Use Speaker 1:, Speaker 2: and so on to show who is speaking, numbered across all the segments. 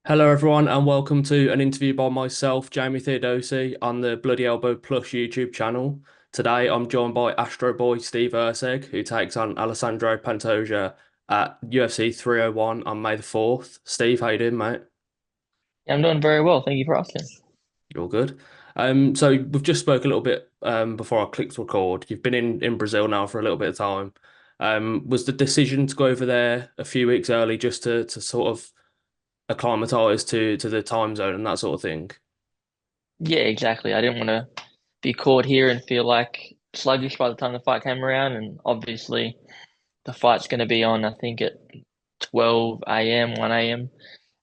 Speaker 1: Hello, everyone, and welcome to an interview by myself, Jamie Theodosi, on the Bloody Elbow Plus YouTube channel. Today, I'm joined by Astro Boy Steve Erceg, who takes on Alessandro Pantoja at UFC 301 on May the 4th. Steve, how you doing, mate?
Speaker 2: Yeah, I'm doing very well. Thank you for asking.
Speaker 1: You're good. So we've just spoke a little bit before I clicked record. You've been in Brazil now for a little bit of time. Was the decision to go over there a few weeks early just to sort of acclimatize to the time zone and that sort of thing?
Speaker 2: Yeah, exactly. I didn't want to be caught here and feel like sluggish by the time the fight came around. And obviously, the fight's going to be on, I think, at 12 a.m., 1 a.m.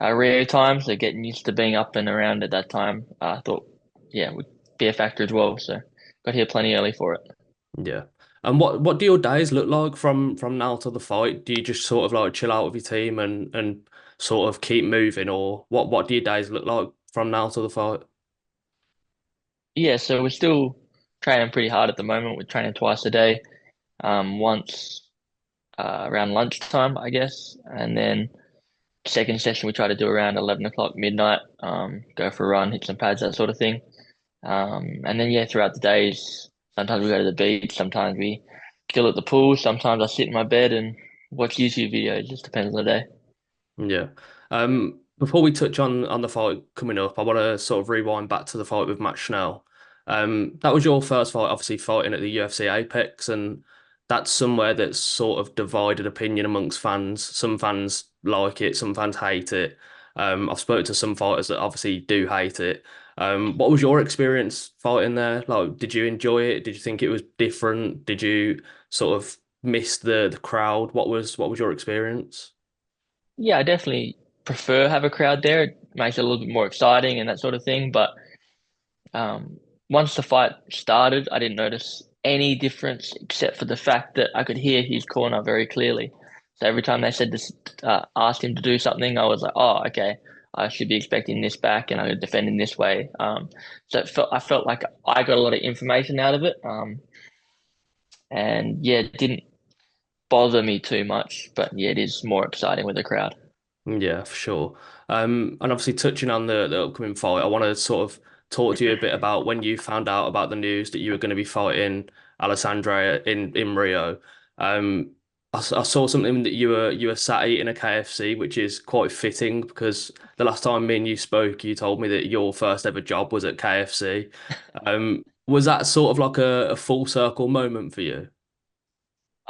Speaker 2: Rio time. So getting used to being up and around at that time, I thought, yeah, would be a factor as well. So got here plenty early for it.
Speaker 1: Yeah. And what do your days look like from now to the fight? Do you just sort of like chill out with your team and sort of keep moving, or what do your days look like from now to the fight?
Speaker 2: Yeah, so we're still training pretty hard at the moment. We're training twice a day, once around lunchtime, I guess, and then second session we try to do around 11 o'clock midnight, go for a run, hit some pads, that sort of thing. And then yeah, throughout the days, sometimes we go to the beach, sometimes we chill at the pool, sometimes I sit in my bed and watch YouTube videos. It just depends on the day.
Speaker 1: Yeah. Before we touch on the fight coming up, I want to sort of rewind back to the fight with Matt Schnell. That was your first fight, obviously fighting at the UFC Apex, and that's somewhere that's sort of divided opinion amongst fans. Some fans like it, some fans hate it. I've spoken to some fighters that obviously do hate it. What was your experience fighting there? Like, did you enjoy it? Did you think it was different? Did you sort of miss the crowd? What was your experience?
Speaker 2: Yeah, I definitely prefer have a crowd there. It makes it a little bit more exciting and that sort of thing. But um, once the fight started, I didn't notice any difference except for the fact that I could hear his corner very clearly. So every time they said this, asked him to do something, I was like, oh, okay, I should be expecting this back, and I could defend in this way. So I felt like I got a lot of information out of it. And yeah, it didn't bother me too much, but yeah, it is more exciting with the crowd.
Speaker 1: Yeah, for sure. And obviously touching on the upcoming fight, I want to sort of talk to you a bit about when you found out about the news that you were going to be fighting Alessandra in Rio. I saw something that you were sat eating a KFC, which is quite fitting because the last time me and you spoke, you told me that your first ever job was at KFC. Was that sort of like a full circle moment for you?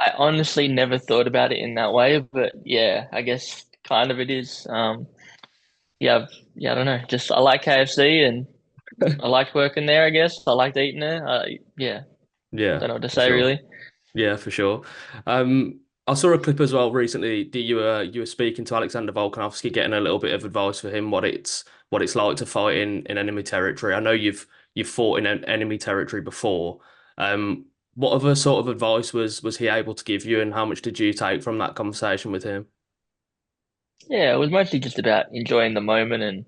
Speaker 2: I honestly never thought about it in that way, but yeah, I guess kind of it is. Yeah, yeah, I don't know. Just I like KFC and I liked working there, I guess. I liked eating there. Yeah,
Speaker 1: Yeah,
Speaker 2: don't know what to
Speaker 1: for
Speaker 2: say
Speaker 1: sure.
Speaker 2: really.
Speaker 1: Yeah, for sure. I saw a clip as well recently that you were speaking to Alexander Volkanovski, getting a little bit of advice for him what it's like to fight in enemy territory. I know you've fought in an enemy territory before. What other sort of advice was he able to give you, and how much did you take from that conversation with him?
Speaker 2: Yeah, it was mostly just about enjoying the moment and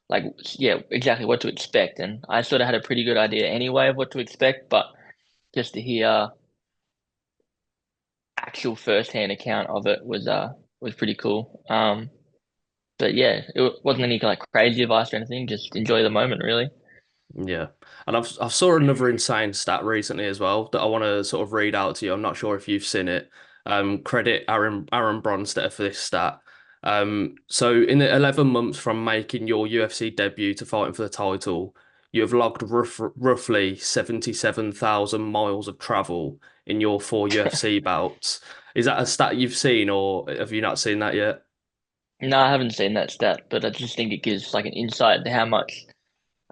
Speaker 2: like yeah, exactly what to expect. And I sort of had a pretty good idea anyway of what to expect, but just to hear actual first-hand account of it was pretty cool. But yeah, it wasn't any like crazy advice or anything. Just enjoy the moment, really.
Speaker 1: Yeah, and I've saw another insane stat recently as well that I want to sort of read out to you. I'm not sure if you've seen it. Credit Aaron Bronsteter for this stat. So in the 11 months from making your UFC debut to fighting for the title, you have logged roughly 77,000 miles of travel in your four UFC bouts. Is that a stat you've seen, or have you not seen that yet?
Speaker 2: No, I haven't seen that stat, but I just think it gives like an insight into how much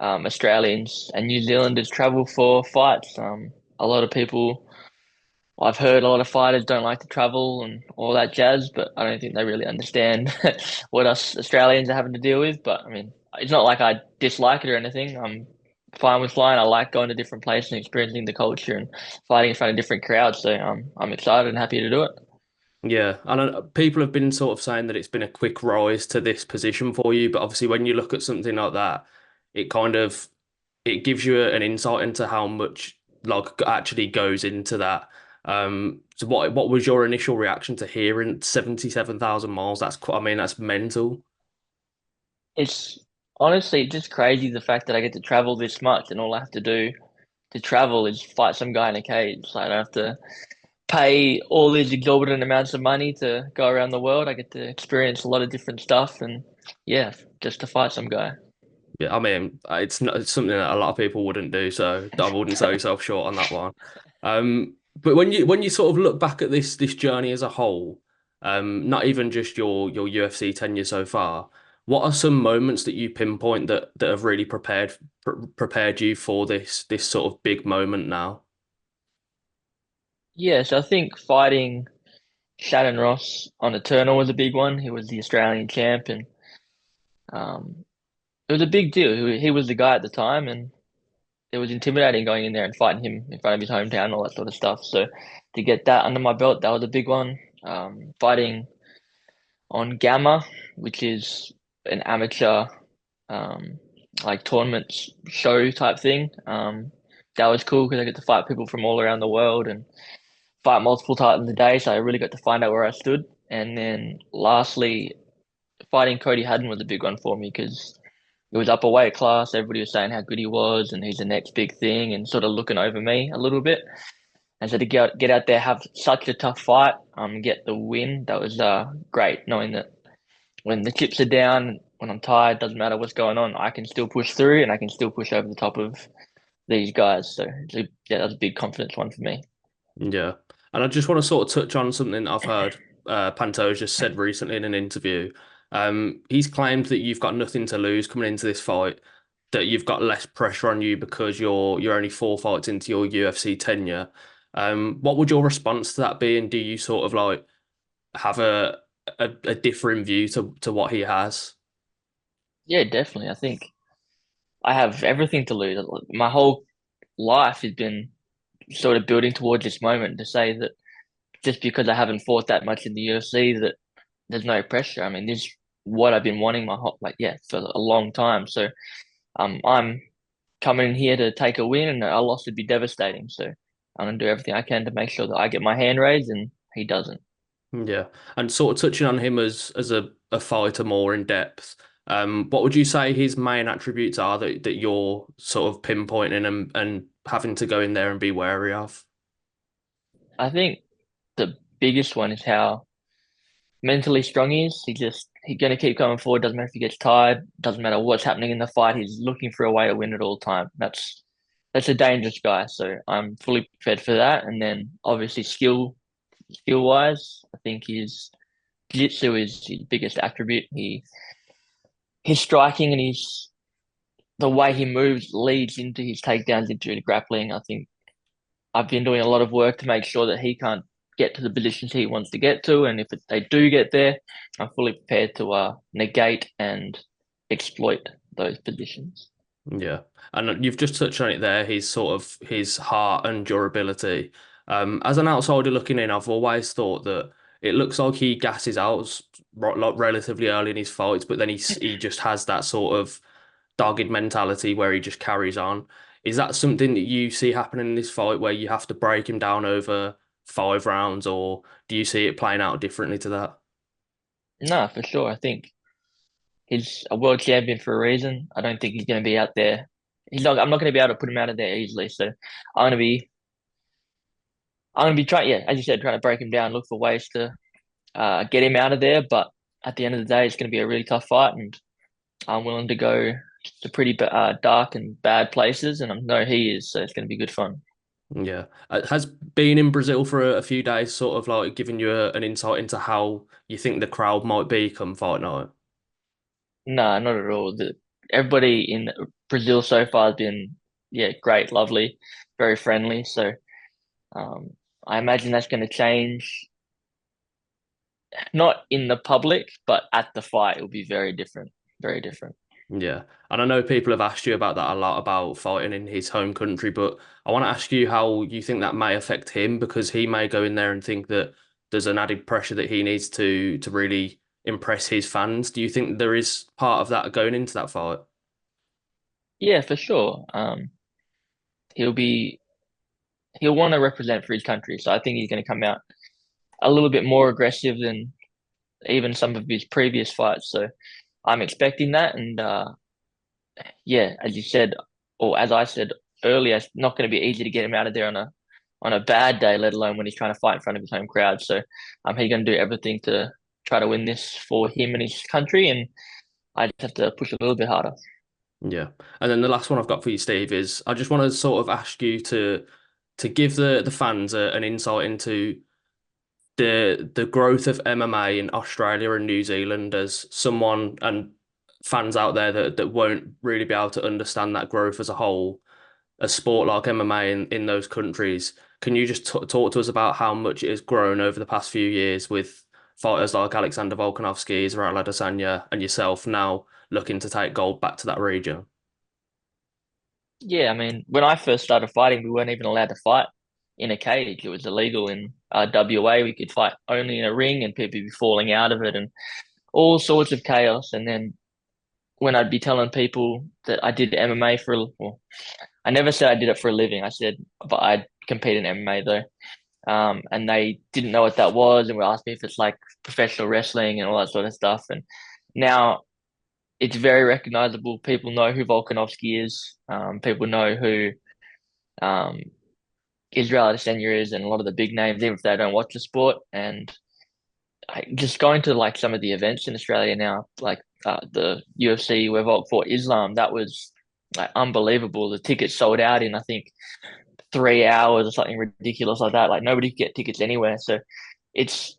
Speaker 2: Australians and New Zealanders travel for fights. A lot of people, I've heard a lot of fighters don't like to travel and all that jazz, but I don't think they really understand what us Australians are having to deal with. But I mean, it's not like I dislike it or anything. I'm fine with flying. I like going to different places and experiencing the culture and fighting in front of different crowds. So I'm excited and happy to do it.
Speaker 1: Yeah, and people have been sort of saying that it's been a quick rise to this position for you, but obviously when you look at something like that, it kind of it gives you an insight into how much like actually goes into that. So what was your initial reaction to hearing 77,000 miles? That's quite, I mean, that's mental.
Speaker 2: It's honestly just crazy the fact that I get to travel this much and all I have to do to travel is fight some guy in a cage. Like, I don't have to pay all these exorbitant amounts of money to go around the world. I get to experience a lot of different stuff and yeah, just to fight some guy.
Speaker 1: Yeah, I mean, it's something that a lot of people wouldn't do, so I wouldn't sell yourself short on that one. But when you sort of look back at this journey as a whole, not even just your UFC tenure so far, what are some moments that you pinpoint that have really prepared you for this sort of big moment now?
Speaker 2: Yeah, so I think fighting Shannon Ross on Eternal was a big one. He was the Australian champ and um, it was a big deal. He was the guy at the time and it was intimidating going in there and fighting him in front of his hometown, all that sort of stuff. So to get that under my belt, that was a big one. Fighting on Gamma, which is an amateur um, like tournament show type thing. That was cool because I get to fight people from all around the world and fight multiple times a day. So I really got to find out where I stood. And then lastly, fighting Cody Haddon was a big one for me because it was upper weight class. Everybody was saying how good he was and he's the next big thing and sort of looking over me a little bit. And so to get out there, have such a tough fight, get the win, that was great. Knowing that when the chips are down, when I'm tired, doesn't matter what's going on, I can still push through and I can still push over the top of these guys. So yeah, that was a big confidence one for me.
Speaker 1: Yeah. And I just want to sort of touch on something I've heard Pantoja said recently in an interview. He's claimed that you've got nothing to lose coming into this fight, that you've got less pressure on you because you're only 4 fights into your UFC tenure. What would your response to that be? And do you sort of like have a differing view to what he has?
Speaker 2: Yeah, definitely. I think I have everything to lose. My whole life has been sort of building towards this moment to say that just because I haven't fought that much in the UFC, that there's no pressure. I mean, this is what I've been wanting my whole like yeah for a long time. So I'm coming in here to take a win, and a loss would be devastating. So I'm gonna do everything I can to make sure that I get my hand raised, and he doesn't.
Speaker 1: Yeah. And sort of touching on him as a fighter more in depth, what would you say his main attributes are that you're sort of pinpointing and having to go in there and be wary of?
Speaker 2: I think the biggest one is how mentally strong he is. He's gonna keep going forward. Doesn't matter if he gets tired. Doesn't matter what's happening in the fight. He's looking for a way to win at all time. That's a dangerous guy. So I'm fully prepared for that. And then obviously skill wise, I think his jiu-jitsu is his biggest attribute. His striking and the way he moves leads into his takedowns into the grappling. I think I've been doing a lot of work to make sure that he can't get to the positions he wants to get to, and if they do get there, I'm fully prepared to negate and exploit those positions.
Speaker 1: Yeah. And you've just touched on it there, his sort of his heart and durability. As an outsider looking in, I've always thought that it looks like he gasses out like relatively early in his fights, but then he just has that sort of dogged mentality where he just carries on. Is that something that you see happening in this fight where you have to break him down over 5 rounds, or do you see it playing out differently to that?
Speaker 2: No, for sure. I think he's a world champion for a reason. I don't think he's going to be out there. He's not. I'm not going to be able to put him out of there easily. So I'm going to be. I'm going to be trying. Yeah, as you said, trying to break him down, look for ways to get him out of there. But at the end of the day, it's going to be a really tough fight, and I'm willing to go to pretty dark and bad places, and I know he is. So it's going to be good fun.
Speaker 1: Yeah. Has being in Brazil for a few days sort of like given you an insight into how you think the crowd might be come fight night?
Speaker 2: No, not at all. Everybody in Brazil so far has been, yeah, great, lovely, very friendly. So um, I imagine that's going to change, not in the public, but at the fight, it will be very different, very different.
Speaker 1: Yeah. And I know people have asked you about that a lot about fighting in his home country, but I want to ask you how you think that may affect him because he may go in there and think that there's an added pressure that he needs to really impress his fans. Do you think there is part of that going into that fight?
Speaker 2: Yeah, for sure. He'll be he'll want to represent for his country, so I think he's going to come out a little bit more aggressive than even some of his previous fights. So I'm expecting that, and yeah, as you said, or as I said earlier, it's not going to be easy to get him out of there on a bad day, let alone when he's trying to fight in front of his home crowd. So, he's going to do everything to try to win this for him and his country, and I just have to push a little bit harder.
Speaker 1: Yeah. And then the last one I've got for you, Steve, is I just want to sort of ask you to give the fans an insight into the growth of MMA in Australia and New Zealand as someone and fans out there that won't really be able to understand that growth as a whole, a sport like MMA in those countries. Can you just t talk to us about how much it has grown over the past few years with fighters like Alexander Volkanovski, Israel Adesanya, and yourself now looking to take gold back to that region?
Speaker 2: Yeah, I mean, when I first started fighting, we weren't even allowed to fight in a cage. It was illegal in WA. We could fight only in a ring, and people would be falling out of it, and all sorts of chaos. And then when I'd be telling people that I did MMA well, I never said I did it for a living. I said, but I compete in MMA though. And they didn't know what that was, and would ask me if it's like professional wrestling and all that sort of stuff. And now it's very recognizable. People know who Volkanovski is. People know who um, Israel Adesanya is, and a lot of the big names, even if they don't watch the sport. And just going to like some of the events in Australia now, like the UFC where Volk fought Islam, that was like unbelievable. The tickets sold out in I think 3 hours or something ridiculous like that. Like nobody could get tickets anywhere. So it's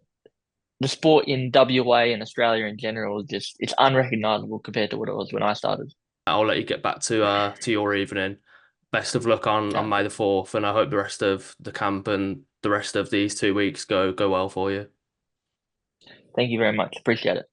Speaker 2: the sport in WA and Australia in general is just it's unrecognizable compared to what it was when I started.
Speaker 1: I'll let you get back to your evening. Best of luck on
Speaker 2: Uh,
Speaker 1: May the 4th, and I hope the rest of the camp and the rest of these 2 weeks go well for you.
Speaker 2: Thank you very much. Appreciate it.